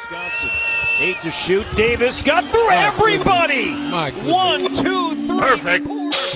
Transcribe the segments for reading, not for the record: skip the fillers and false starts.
Wisconsin. 8 to shoot. Davis got through everybody. 1, 2, 3. Perfect.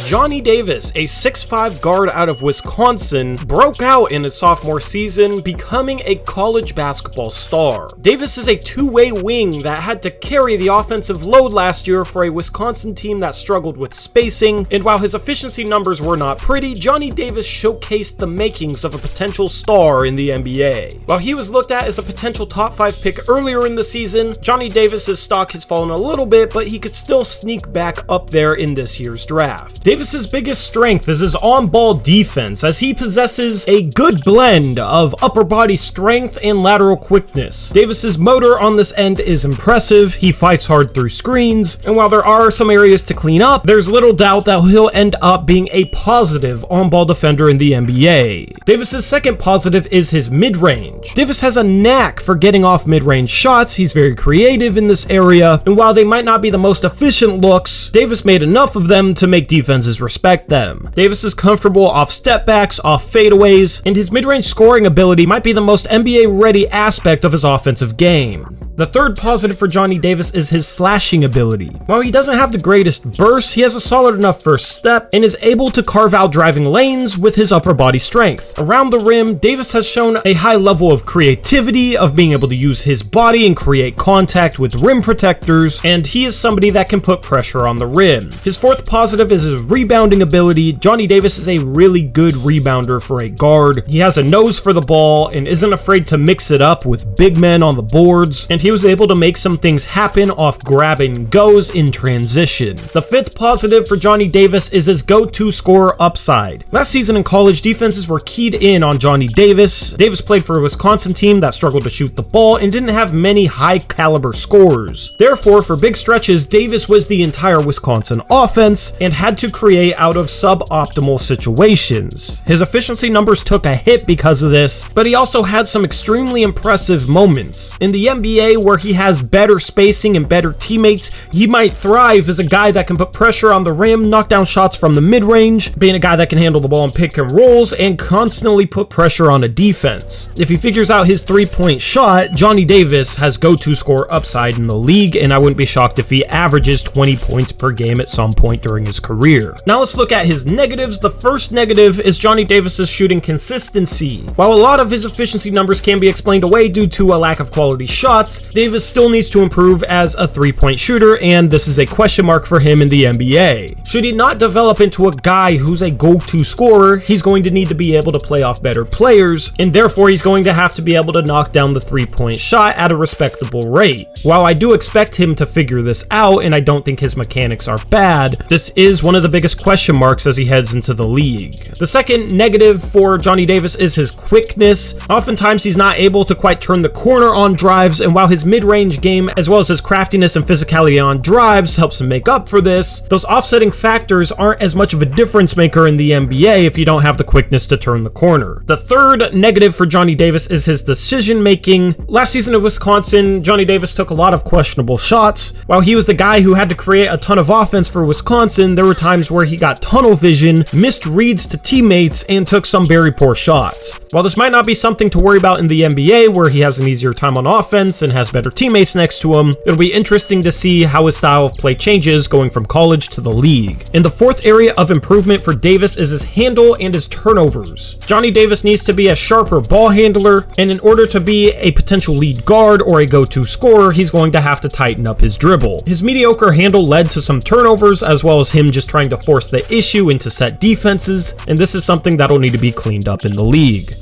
Johnny Davis, a 6'5" guard out of Wisconsin, broke out in his sophomore season, becoming a college basketball star. Davis is a two-way wing that had to carry the offensive load last year for a Wisconsin team that struggled with spacing, and while his efficiency numbers were not pretty, Johnny Davis showcased the makings of a potential star in the NBA. While he was looked at as a potential top 5 pick earlier in the season, Johnny Davis's stock has fallen a little bit, but he could still sneak back up there in this year's draft. Davis's biggest strength is his on-ball defense, as he possesses a good blend of upper body strength and lateral quickness. Davis's motor on this end is impressive, he fights hard through screens, and while there are some areas to clean up, there's little doubt that he'll end up being a positive on-ball defender in the NBA. Davis's second positive is his mid-range. Davis has a knack for getting off mid-range shots, he's very creative in this area, and while they might not be the most efficient looks, Davis made enough of them to make defenses respect them. Davis is comfortable off step backs, off fadeaways, and his mid-range scoring ability might be the most NBA-ready aspect of his offensive game. The third positive for Johnny Davis is his slashing ability. While he doesn't have the greatest burst, he has a solid enough first step and is able to carve out driving lanes with his upper body strength. Around the rim, Davis has shown a high level of creativity, of being able to use his body and create contact with rim protectors, and he is somebody that can put pressure on the rim. His fourth positive is his rebounding ability. Johnny Davis is a really good rebounder for a guard. He has a nose for the ball and isn't afraid to mix it up with big men on the boards, and he was able to make some things happen off grab and goes in transition. The fifth positive for Johnny Davis is his go-to scorer upside. Last season in college, defenses were keyed in on Johnny Davis. Davis played for a Wisconsin team that struggled to shoot the ball and didn't have many high-caliber scorers. Therefore, for big stretches, Davis was the entire Wisconsin offense and had to create out of suboptimal situations. His efficiency numbers took a hit because of this, but he also had some extremely impressive moments. In the NBA, where he has better spacing and better teammates, he might thrive as a guy that can put pressure on the rim, knock down shots from the mid-range, being a guy that can handle the ball in pick and rolls, and constantly put pressure on a defense. If he figures out his three-point shot, Johnny Davis has go-to score upside in the league, and I wouldn't be shocked if he averages 20 points per game at some point during his career. Now let's look at his negatives. The first negative is Johnny Davis's shooting consistency. While a lot of his efficiency numbers can be explained away due to a lack of quality shots, Davis still needs to improve as a three-point shooter, and this is a question mark for him in the NBA. Should he not develop into a guy who's a go-to scorer, he's going to need to be able to play off better players, and therefore he's going to have to be able to knock down the three-point shot at a respectable rate. While I do expect him to figure this out, and I don't think his mechanics are bad, this is one of the biggest question marks as he heads into the league. The second negative for Johnny Davis is his quickness. Oftentimes he's not able to quite turn the corner on drives, and while his mid-range game as well as his craftiness and physicality on drives helps him make up for this, those offsetting factors aren't as much of a difference maker in the NBA if you don't have the quickness to turn the corner. The third negative for Johnny Davis is his decision making. Last season at Wisconsin, Johnny Davis took a lot of questionable shots. While he was the guy who had to create a ton of offense for Wisconsin, there were times where he got tunnel vision, missed reads to teammates, and took some very poor shots. While this might not be something to worry about in the NBA, where he has an easier time on offense and has better teammates next to him, it'll be interesting to see how his style of play changes going from college to the league. And the fourth area of improvement for Davis is his handle and his turnovers. Johnny Davis needs to be a sharper ball handler, and in order to be a potential lead guard or a go-to scorer, he's going to have to tighten up his dribble. His mediocre handle led to some turnovers, as well as him just trying to force the issue into set defenses, and this is something that'll need to be cleaned up in the league.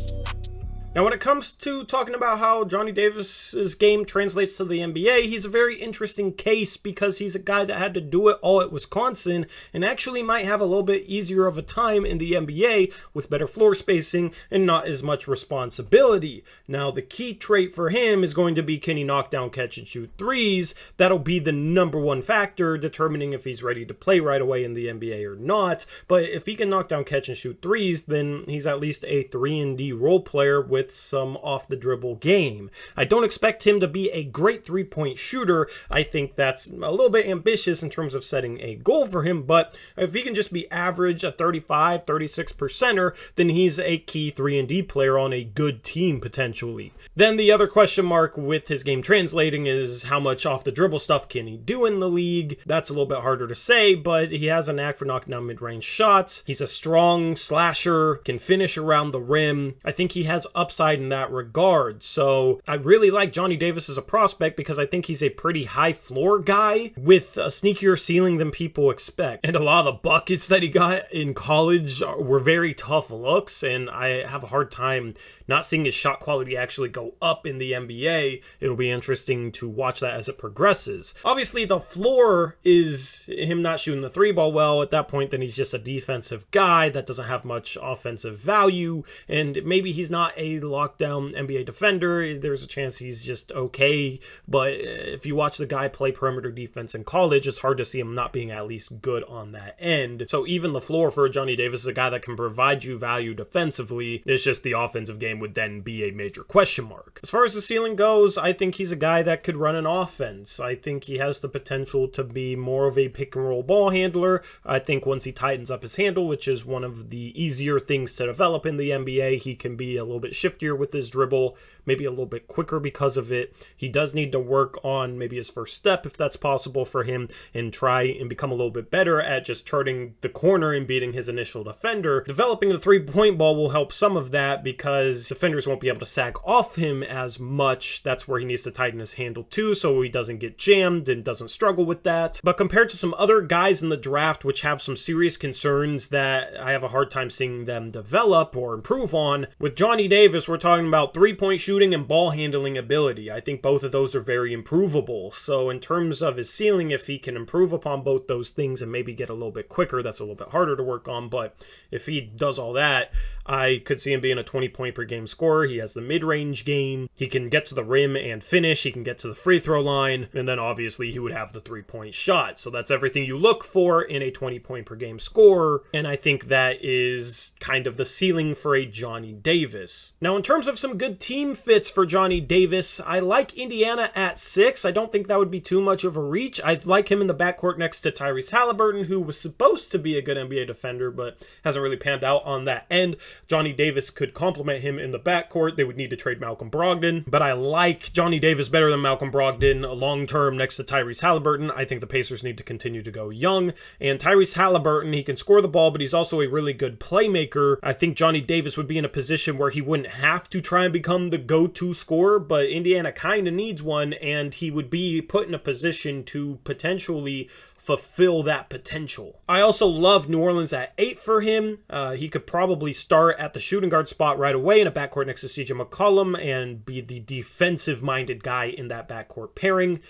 Now, when it comes to talking about how Johnny Davis's game translates to the NBA, he's a very interesting case because he's a guy that had to do it all at Wisconsin and actually might have a little bit easier of a time in the NBA with better floor spacing and not as much responsibility. Now, the key trait for him is going to be, can he knock down, catch, and shoot threes? That'll be the number one factor determining if he's ready to play right away in the NBA or not. But if he can knock down, catch, and shoot threes, then he's at least a 3-and-D role player with with some off-the-dribble game. I don't expect him to be a great three-point shooter. I think that's a little bit ambitious in terms of setting a goal for him, but if he can just be average, a 35, 36%er, then he's a key 3-and-D player on a good team, potentially. Then the other question mark with his game translating is how much off-the-dribble stuff can he do in the league? That's a little bit harder to say, but he has a knack for knocking down mid-range shots. He's a strong slasher, can finish around the rim. I think he has upside in that regard. So I really like Johnny Davis as a prospect because I think he's a pretty high floor guy with a sneakier ceiling than people expect. And a lot of the buckets that he got in college were very tough looks, and I have a hard time not seeing his shot quality actually go up in the NBA. It'll be interesting to watch that as it progresses. Obviously, the floor is him not shooting the three ball well. At that point, then he's just a defensive guy that doesn't have much offensive value, and maybe he's not a lockdown NBA defender. There's a chance he's just okay, but if you watch the guy play perimeter defense in college, it's hard to see him not being at least good on that end. So even the floor for Johnny Davis is a guy that can provide you value defensively. It's just the offensive game would then be a major question mark. As far as the ceiling goes, I think he's a guy that could run an offense. I think he has the potential to be more of a pick and roll ball handler. I think once he tightens up his handle, which is one of the easier things to develop in the NBA, he can be a little bit shiftier with his dribble, maybe a little bit quicker because of it. He does need to work on maybe his first step, if that's possible for him, and try and become a little bit better at just turning the corner and beating his initial defender. Developing the three-point ball will help some of that because defenders won't be able to sag off him as much. That's where he needs to tighten his handle too, so he doesn't get jammed and doesn't struggle with that. But compared to some other guys in the draft which have some serious concerns that I have a hard time seeing them develop or improve on, with Johnny Davis, we're talking about three-point shooting and ball handling ability. I think both of those are very improvable. So in terms of his ceiling, if he can improve upon both those things and maybe get a little bit quicker, that's a little bit harder to work on, but if he does all that, I could see him being a 20-point per game scorer. He has the mid-range game. He can get to the rim and finish. He can get to the free throw line. And then obviously he would have the three-point shot. So that's everything you look for in a 20-point per game scorer. And I think that is kind of the ceiling for a Johnny Davis. Now, in terms of some good team fits for Johnny Davis, I like Indiana at 6. I don't think that would be too much of a reach. I'd like him in the backcourt next to Tyrese Halliburton, who was supposed to be a good NBA defender, but hasn't really panned out on that end. Johnny Davis could complement him in the backcourt. They would need to trade Malcolm Brogdon, but I like Johnny Davis better than Malcolm Brogdon long-term next to Tyrese Halliburton. I think the Pacers need to continue to go young, and Tyrese Halliburton, he can score the ball, but he's also a really good playmaker. I think Johnny Davis would be in a position where he wouldn't have to try and become the go-to scorer, but Indiana kind of needs one, and he would be put in a position to potentially fulfill that potential. I also love New Orleans at 8 for him. He could probably start at the shooting guard spot right away in a backcourt next to CJ McCollum and be the defensive-minded guy in that backcourt pairing.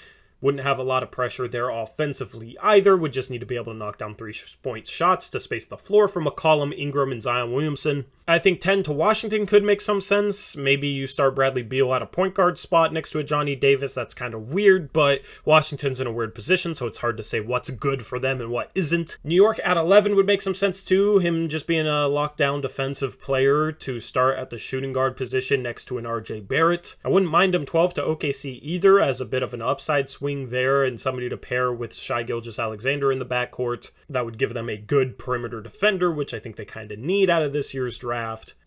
Wouldn't have a lot of pressure there offensively either. Would just need to be able to knock down three-point shots to space the floor for McCollum, Ingram, and Zion Williamson. I think 10 to Washington could make some sense. Maybe you start Bradley Beal at a point guard spot next to a Johnny Davis. That's kind of weird, but Washington's in a weird position, so it's hard to say what's good for them and what isn't. New York at 11 would make some sense too. Him just being a lockdown defensive player to start at the shooting guard position next to an RJ Barrett. I wouldn't mind him 12 to OKC either as a bit of an upside swing there and somebody to pair with Shai Gilgeous-Alexander in the backcourt. That would give them a good perimeter defender, which I think they kind of need out of this year's draft.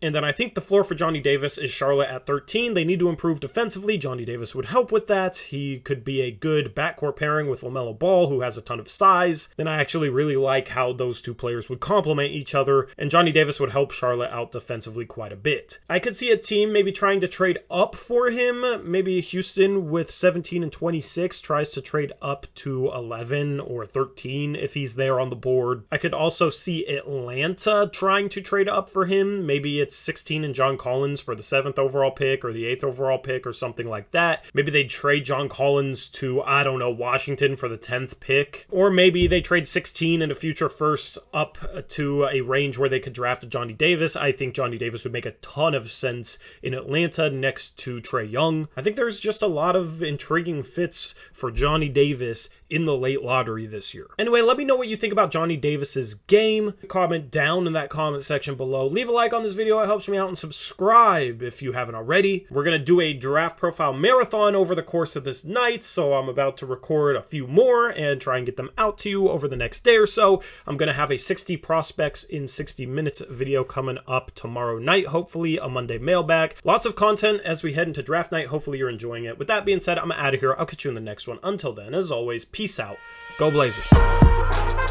And then I think the floor for Johnny Davis is Charlotte at 13. They need to improve defensively. Johnny Davis would help with that. He could be a good backcourt pairing with LaMelo Ball, who has a ton of size. And I actually really like how those two players would complement each other, and Johnny Davis would help Charlotte out defensively quite a bit. I could see a team maybe trying to trade up for him. Maybe Houston with 17 and 26 tries to trade up to 11 or 13 if he's there on the board. I could also see Atlanta trying to trade up for him. Maybe it's 16 and John Collins for the 7th overall pick or the 8th overall pick or something like that. Maybe they trade John Collins to, I don't know, Washington for the 10th pick. Or maybe they trade 16 and a future first up to a range where they could draft a Johnny Davis. I think Johnny Davis would make a ton of sense in Atlanta next to Trae Young. I think there's just a lot of intriguing fits for Johnny Davis in the late lottery this year. Anyway, let me know what you think about Johnny Davis's game. Comment down in that comment section below. Leave a like like on this video, it helps me out, and subscribe if you haven't already. We're going to do a draft profile marathon over the course of this night, so I'm about to record a few more and try and get them out to you over the next day or so. I'm going to have a 60 prospects in 60 minutes video coming up tomorrow night, hopefully a Monday mailbag. Lots of content as we head into draft night. Hopefully you're enjoying it. With that being said, I'm out of here. I'll catch you in the next one. Until then, as always, peace out. Go Blazers.